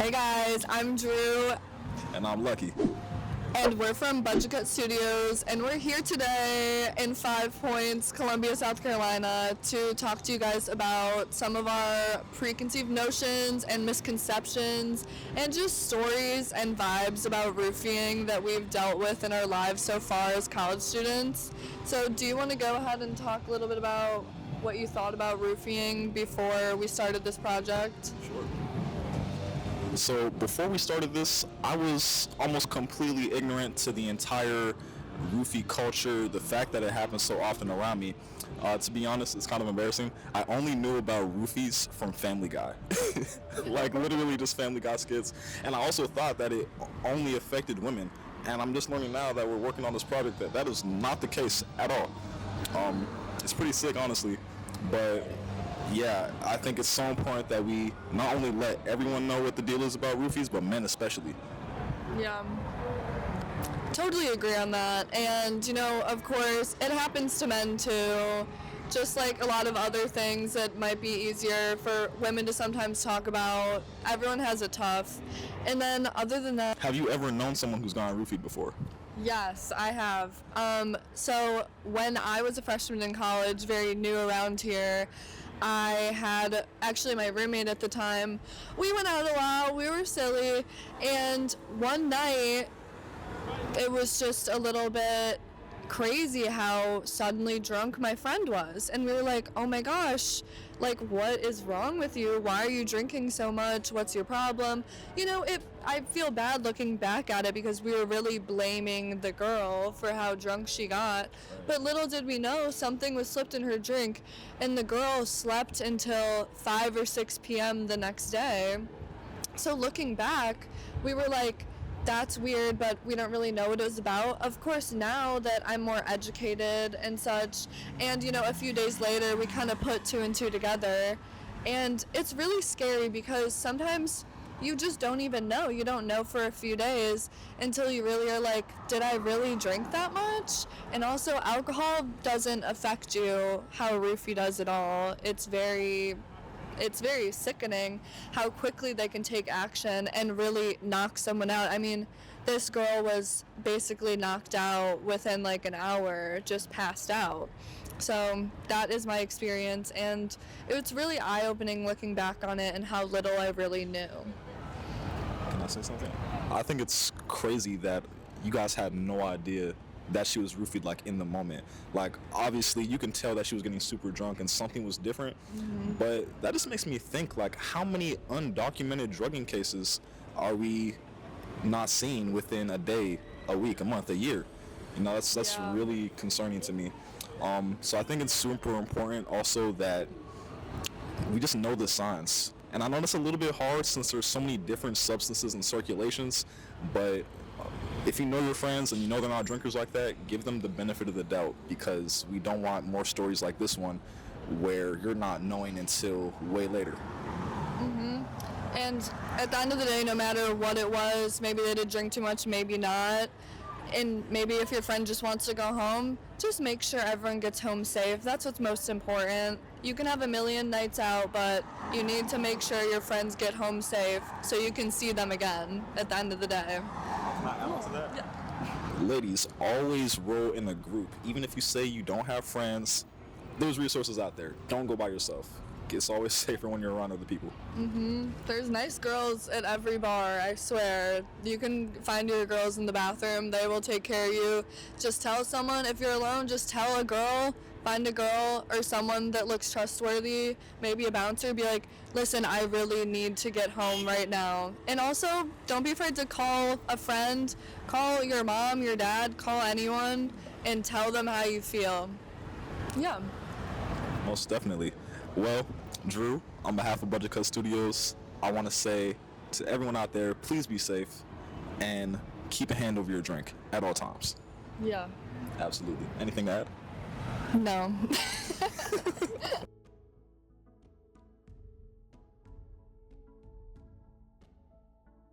Hey guys, I'm Drew, And I'm Lucky. and we're from Budget Cut Studios, and we're here today in 5 Points, Columbia, South Carolina, to talk to you guys about some of our preconceived notions and misconceptions, and just stories and vibes about roofing that we've dealt with in our lives so far as college students. So do you want to go ahead and talk a little bit about what you thought about roofing before we started this project? Sure. So before we started this, I was almost completely ignorant to the entire roofie culture, the fact that it happens so often around me. To be honest, it's kind of embarrassing. I only knew about roofies from Family Guy. Like literally just Family Guy skits. And I also thought that it only affected women. And I'm just learning now that we're working on this project that is not the case at all. It's pretty sick, honestly. But yeah, I think it's so important that we not only let everyone know what the deal is about roofies, but men especially. Yeah, totally agree on that. And, of course, it happens to men too. Just like a lot of other things that might be easier for women to sometimes talk about. Everyone has it tough. And then other than that, Have you ever known someone who's gone roofied before? yes, I have. So when I was a freshman in college, very new around here, I had actually my roommate at the time. We went out a lot, we were silly, and one night it was just a little bit crazy how suddenly drunk my friend was. And we were like, oh my gosh, like, what is wrong with you? Why are you drinking so much? What's your problem? I feel bad looking back at it because we were really blaming the girl for how drunk she got. But little did we know something was slipped in her drink, and the girl slept until 5 or 6 p.m. the next day. So looking back, we were like, that's weird, but we don't really know what it was about. Of course, now that I'm more educated and such, and a few days later, we kind of put two and two together. And it's really scary because sometimes you just don't even know. You don't know for a few days until you really are like, did I really drink that much? And also, alcohol doesn't affect you how a roofie does at all. It's very sickening how quickly they can take action and really knock someone out. I mean, this girl was basically knocked out within like an hour, just passed out. So that is my experience, and it's really eye-opening looking back on it and how little I really knew. Can I say something? I think it's crazy that you guys had no idea that she was roofied like in the moment. Like obviously you can tell that she was getting super drunk and something was different. But that just makes me think, like, how many undocumented drugging cases are we not seeing within a day, a week, a month, a year? That's Yeah. really concerning to me. So I think it's super important also that we just know the signs. And I know that's a little bit hard since there's so many different substances in circulations, but if you know your friends and you know they're not drinkers like that, give them the benefit of the doubt, because we don't want more stories like this one where you're not knowing until way later. And at the end of the day, no matter what it was, maybe they did drink too much, maybe not. And maybe if your friend just wants to go home, just make sure everyone gets home safe. That's what's most important. You can have a million nights out, but you need to make sure your friends get home safe so you can see them again at the end of the day. Can I add on to that? Yeah. Ladies, always roll in a group. Even if you say you don't have friends, there's resources out there. Don't go by yourself. It's always safer when you're around other people. There's nice girls at every bar, I swear. You can find your girls in the bathroom. They will take care of you. Just tell someone, if you're alone, just tell a girl, find a girl or someone that looks trustworthy, maybe a bouncer, be like, listen, I really need to get home right now. And also, don't be afraid to call a friend, call your mom, your dad, call anyone, and tell them how you feel. Yeah. Most definitely. Well, Drew, on behalf of Budget Cut Studios, I want to say to everyone out there, please be safe and keep a hand over your drink at all times. Yeah. Absolutely. Anything to add? No.